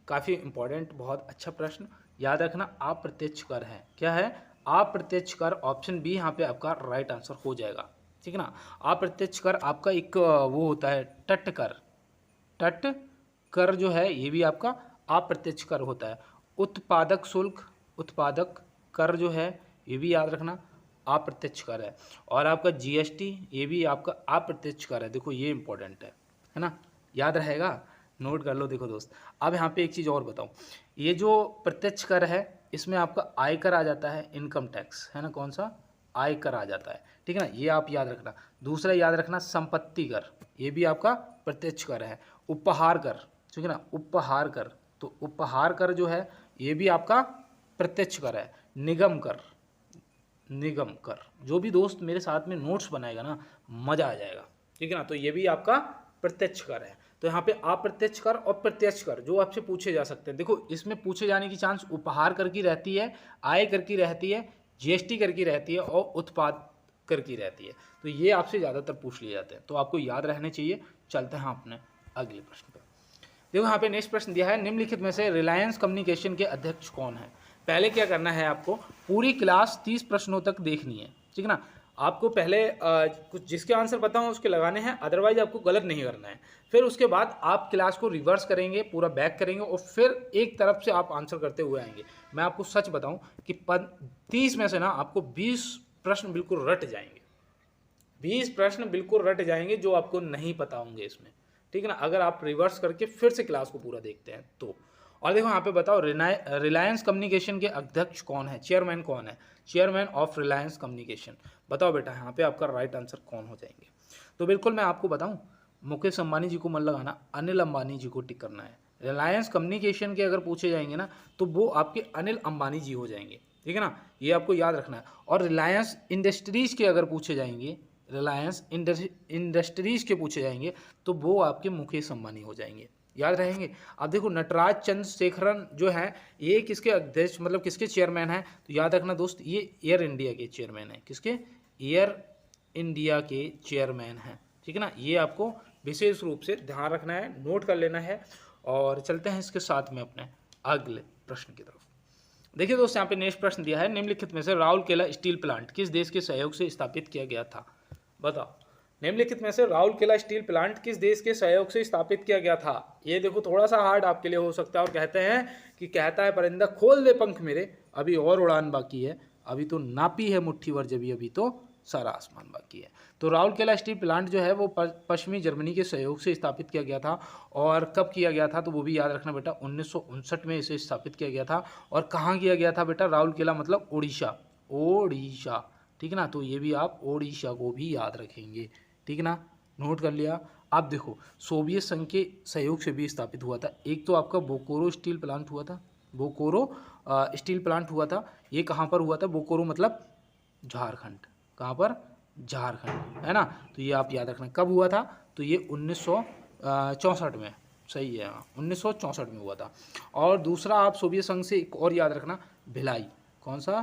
काफ़ी इंपॉर्टेंट, बहुत अच्छा प्रश्न, याद रखना। अप्रत्यक्ष कर है, क्या है, अप्रत्यक्ष कर। ऑप्शन बी यहाँ पे आपका राइट आंसर हो जाएगा, ठीक है ना। अप्रत्यक्ष कर आपका एक वो होता है तट कर, तट कर जो है ये भी आपका अप्रत्यक्ष कर होता है। उत्पादक शुल्क, उत्पादक कर जो है ये भी याद रखना अप्रत्यक्ष कर है। और आपका जीएसटी ये भी आपका अप्रत्यक्ष कर है। देखो ये इंपॉर्टेंट है ना, याद रहेगा, नोट कर लो। देखो दोस्त, अब यहाँ पे एक चीज़ और बताऊँ, ये जो प्रत्यक्ष कर है इसमें आपका आयकर आ जाता है, इनकम टैक्स है ना, कौन सा, आयकर आ जाता है, ठीक है ना, ये आप याद रखना। दूसरा याद रखना संपत्ति कर, ये भी आपका प्रत्यक्ष कर है। उपहार कर, ठीक है ना, उपहार कर, तो उपहार कर जो है ये भी आपका प्रत्यक्ष कर है। निगम कर, निगम कर, जो भी दोस्त मेरे साथ में नोट्स बनाएगा ना मज़ा आ जाएगा, ठीक है ना, तो ये भी आपका प्रत्यक्ष कर है। तो यहाँ पे अप्रत्यक्ष कर और प्रत्यक्ष कर जो आपसे पूछे जा सकते हैं। देखो इसमें पूछे जाने की चांस उपहार कर की रहती है, आय कर की रहती है, जीएसटी कर की रहती है और उत्पाद कर की रहती है। तो ये आपसे ज़्यादातर पूछ लिए जाते हैं, तो आपको याद रहने चाहिए। चलते हैं अपने अगले प्रश्न पर। देखो यहाँ पे नेक्स्ट प्रश्न दिया है, निम्नलिखित में से रिलायंस कम्युनिकेशन के अध्यक्ष कौन है। पहले क्या करना है, आपको पूरी क्लास 30 प्रश्नों तक देखनी है, ठीक है ना। आपको पहले कुछ जिसके आंसर पता हो उसके लगाने हैं, अदरवाइज आपको गलत नहीं करना है। फिर उसके बाद आप क्लास को रिवर्स करेंगे, पूरा बैक करेंगे और फिर एक तरफ से आप आंसर करते हुए आएंगे। मैं आपको सच बताऊं कि 30 में से ना आपको 20 प्रश्न बिल्कुल रट जाएंगे, 20 प्रश्न बिल्कुल रट जाएंगे जो आपको नहीं पता होंगे इसमें, ठीक है ना, अगर आप रिवर्स करके फिर से क्लास को पूरा देखते हैं तो। और देखो यहाँ पे बताओ, रिलायंस कम्युनिकेशन के अध्यक्ष कौन है, चेयरमैन कौन है, चेयरमैन ऑफ रिलायंस कम्युनिकेशन। बताओ बेटा यहाँ पे आपका राइट आंसर कौन हो जाएंगे। तो बिल्कुल मैं आपको बताऊँ, मुकेश अंबानी जी को मन लगाना, अनिल अंबानी जी को टिक करना है। रिलायंस कम्युनिकेशन के अगर पूछे जाएंगे ना तो वो आपके अनिल अंबानी जी हो जाएंगे, ठीक है ना, ये आपको याद रखना है। और रिलायंस इंडस्ट्रीज़ के अगर पूछे जाएंगे, रिलायंस इंडस्ट्रीज़ के पूछे जाएंगे तो वो आपके मुकेश अंबानी हो जाएंगे, याद रहेंगे। अब देखो नटराज चंद्रशेखरन जो है ये किसके अध्यक्ष, मतलब किसके चेयरमैन हैं, तो याद रखना दोस्त ये एयर इंडिया के चेयरमैन हैं। किसके, एयर इंडिया के चेयरमैन हैं, ठीक है ना, ये आपको विशेष रूप से ध्यान रखना है, नोट कर लेना है। और चलते हैं इसके साथ में अपने अगले प्रश्न की तरफ। देखिए दोस्त यहाँ पे नेक्स्ट प्रश्न दिया है, निम्नलिखित में से राउरकेला स्टील प्लांट किस देश के सहयोग से स्थापित किया गया था। बताओ, निम्नलिखित में से राउरकेला स्टील प्लांट किस देश के सहयोग से स्थापित किया गया था। ये देखो थोड़ा सा हार्ड आपके लिए हो सकता है, और कहते हैं कि कहता है परिंदा खोल दे पंख मेरे, अभी और उड़ान बाकी है, अभी तो नापी है मुट्ठी भर जबी, अभी तो सारा आसमान बाकी है। तो राउरकेला स्टील प्लांट जो है वो पश्चिमी जर्मनी के सहयोग से स्थापित किया गया था। और कब किया गया था तो वो भी याद रखना बेटा, 1959 में इसे स्थापित किया गया था। और कहाँ किया गया था बेटा, राउरकेला मतलब उड़ीसा, ओडिशा, ठीक है ना, तो ये भी आप ओडिशा को भी याद रखेंगे, ठीक है ना, नोट कर लिया। आप देखो सोवियत संघ के सहयोग से भी स्थापित हुआ था। एक तो आपका बोकोरो स्टील प्लांट हुआ था, बोकोरो स्टील प्लांट हुआ था। ये कहाँ पर हुआ था, बोकोरो मतलब झारखंड, कहाँ पर, झारखंड, है ना, तो ये आप याद रखना। कब हुआ था, तो ये 1964 में, सही है, 1964 में हुआ था। और दूसरा आप सोवियत संघ से एक और याद रखना, भिलाई, कौन सा,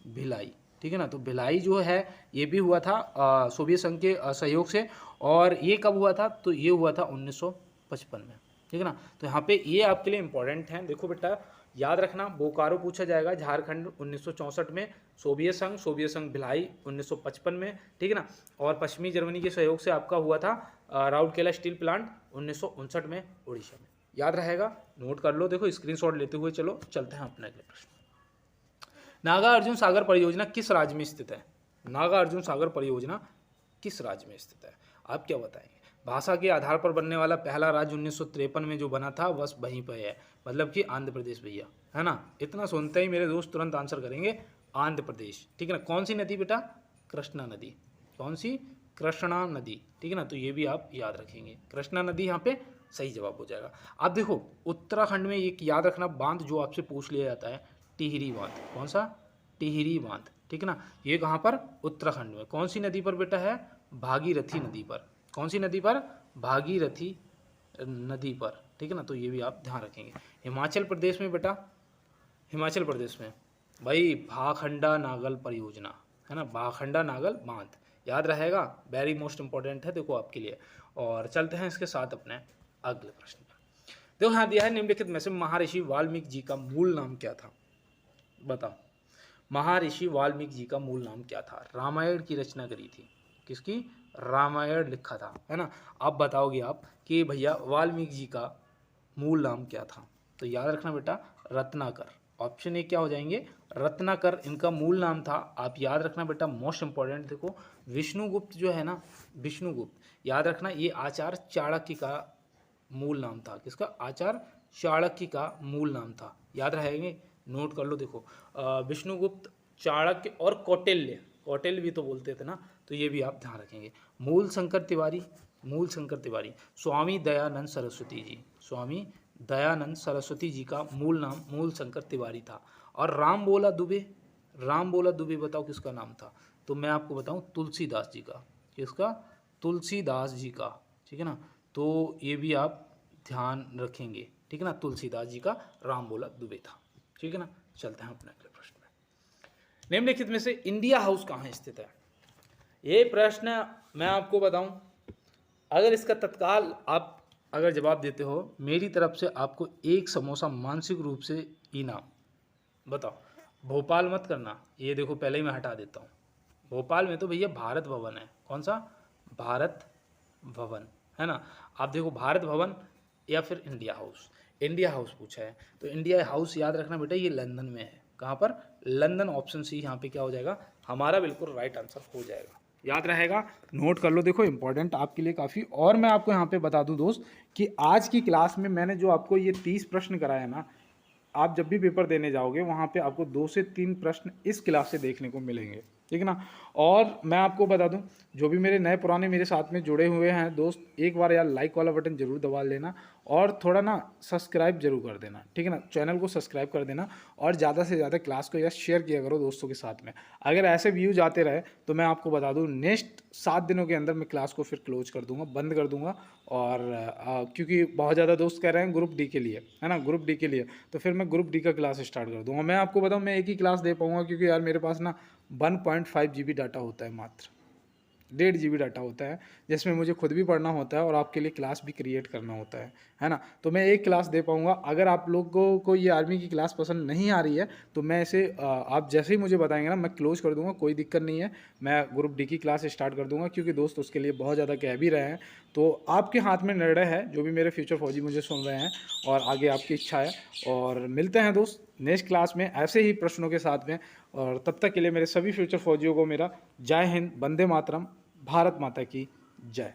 भिलाई, ठीक है ना, तो भिलाई जो है ये भी हुआ था सोवियत संघ के सहयोग से। और ये कब हुआ था, तो ये हुआ था 1955 में, ठीक है ना। तो यहाँ पे ये आपके लिए इंपॉर्टेंट है। देखो बेटा याद रखना, बोकारो पूछा जाएगा, झारखंड 1964 में, सोवियत संघ भिलाई 1955 में, ठीक है ना। और पश्चिमी जर्मनी के सहयोग से आपका हुआ था राउरकेला स्टील प्लांट 1959 में उड़ीसा में, याद रहेगा, नोट कर लो। देखो स्क्रीनशॉट लेते हुए चलो, चलते हैं अपने अगले प्रश्न। नागा अर्जुन सागर परियोजना किस राज्य में स्थित है। नागा अर्जुन सागर परियोजना किस राज्य में स्थित है, आप क्या बताएंगे। भाषा के आधार पर बनने वाला पहला राज्य 1953 में जो बना था बस वहीं पर है, मतलब कि आंध्र प्रदेश भैया, है ना। इतना सुनते ही मेरे दोस्त तुरंत आंसर करेंगे आंध्र प्रदेश, ठीक है ना। कौन सी नदी बेटा, कृष्णा नदी, कौन सी, कृष्णा नदी, ठीक है ना, तो ये भी आप याद रखेंगे, कृष्णा नदी यहाँ पे सही जवाब हो जाएगा। आप देखो उत्तराखंड में एक याद रखना बांध जो आपसे पूछ लिया जाता है, टिहरी बांध। कौन सा? टिहरी बांध, ठीक है ना। ये कहाँ पर? उत्तराखंड में। कौन सी नदी पर बेटा है? भागीरथी नदी पर। कौन सी नदी पर? भागीरथी नदी पर, ठीक है ना। तो ये भी आप ध्यान रखेंगे। हिमाचल प्रदेश में बेटा, हिमाचल प्रदेश में भाई भाखंडा नागल परियोजना, है ना, भाखंडा नागल बांध, याद रहेगा, वेरी मोस्ट इंपॉर्टेंट है देखो आपके लिए। और चलते हैं इसके साथ अपने अगले प्रश्न पर। देखो यहाँ दिया है, निम्नलिखित में से महर्षि वाल्मीकि जी का मूल नाम क्या था? बताओ, महर्षि वाल्मीकि जी का मूल नाम क्या था? रामायण की रचना करी थी, किसकी? रामायण लिखा था, है ना। अब बताओगे आप कि भैया वाल्मीकि जी का मूल नाम क्या था? तो याद रखना बेटा, रत्नाकर। ऑप्शन ए क्या हो जाएंगे? रत्नाकर इनका मूल नाम था। आप याद रखना बेटा, मोस्ट इंपॉर्टेंट देखो, विष्णुगुप्त जो है ना, विष्णुगुप्त, याद रखना ये आचार्य चाणक्य का मूल नाम था। किसका? आचार्य चाणक्य का मूल नाम था, याद रहेंगे, नोट कर लो। देखो विष्णुगुप्त, चाणक्य और कौटिल्य, कौटिल्य भी तो बोलते थे ना, तो ये भी आप ध्यान रखेंगे। मूल शंकर तिवारी, मूल शंकर तिवारी, स्वामी दयानंद सरस्वती जी, स्वामी दयानंद सरस्वती जी का मूल नाम मूल शंकर तिवारी था। और राम बोला दुबे, राम बोला दुबे बताओ किसका नाम था? तो मैं आपको बताऊं, तुलसीदास जी का। किसका? तुलसीदास जी का, ठीक है ना। तो ये भी आप ध्यान रखेंगे, ठीक है ना। तुलसीदास जी का राम बोला दुबे था, ठीक है ना। चलते हैं अपने अगले प्रश्न में। निम्नलिखित में से इंडिया हाउस कहाँ स्थित है? ये प्रश्न मैं आपको बताऊं, अगर इसका तत्काल आप अगर जवाब देते हो, मेरी तरफ से आपको एक समोसा मानसिक रूप से इनाम। बताओ, भोपाल मत करना, ये देखो पहले ही मैं हटा देता हूँ। भोपाल में तो भैया भारत भवन है। कौन सा? भारत भवन, है ना। आप देखो भारत भवन या फिर इंडिया हाउस, इंडिया हाउस पूछा है, तो इंडिया हाउस याद रखना बेटा, ये लंदन में है। कहाँ पर? लंदन। ऑप्शन सी यहाँ पे क्या हो जाएगा? हमारा बिल्कुल राइट आंसर हो जाएगा, याद रहेगा, नोट कर लो। देखो इंपॉर्टेंट आपके लिए काफ़ी। और मैं आपको यहाँ पे बता दूं दोस्त कि आज की क्लास में मैंने जो आपको ये 30 प्रश्न कराया ना, आप जब भी पेपर देने जाओगे वहाँ पे आपको 2 से 3 प्रश्न इस क्लास से देखने को मिलेंगे, ठीक है ना। और मैं आपको बता दूं, जो भी मेरे नए पुराने मेरे साथ में जुड़े हुए हैं दोस्त, एक बार यार लाइक वाला बटन जरूर दबा लेना और थोड़ा ना सब्सक्राइब जरूर कर देना, ठीक है ना। चैनल को सब्सक्राइब कर देना और ज़्यादा से ज़्यादा क्लास को यार शेयर किया करो दोस्तों के साथ में। अगर ऐसे व्यूज आते रहे तो मैं आपको बता दूँ, नेक्स्ट 7 दिनों के अंदर मैं क्लास को फिर क्लोज कर दूंगा, बंद कर दूंगा। और क्योंकि बहुत ज़्यादा दोस्त कह रहे हैं ग्रुप डी के लिए, है ना, ग्रुप डी के लिए, तो फिर मैं ग्रुप डी का क्लास स्टार्ट कर दूंगा। मैं आपको बताऊं, मैं एक ही क्लास दे पाऊंगा क्योंकि यार मेरे पास ना 1.5 GB डाटा होता है, मात्र 1.5 GB डाटा होता है, जिसमें मुझे खुद भी पढ़ना होता है और आपके लिए क्लास भी क्रिएट करना होता है ना। तो मैं एक क्लास दे पाऊंगा। अगर आप लोगों को ये आर्मी की क्लास पसंद नहीं आ रही है तो मैं इसे आप जैसे ही मुझे बताएंगे ना, मैं क्लोज कर दूंगा, कोई दिक्कत नहीं है। मैं ग्रुप डी की क्लास स्टार्ट कर दूंगा क्योंकि दोस्त उसके लिए बहुत ज़्यादा कह भी रहे हैं। तो आपके हाथ में निर्णय है, जो भी मेरे फ्यूचर फौजी मुझे सुन रहे हैं, और आगे आपकी इच्छा है। और मिलते हैं दोस्त नेक्स्ट क्लास में ऐसे ही प्रश्नों के साथ में। और तब तक के लिए मेरे सभी फ्यूचर फौजियों को मेरा जय हिंद, वंदे मातरम, भारत माता की जय।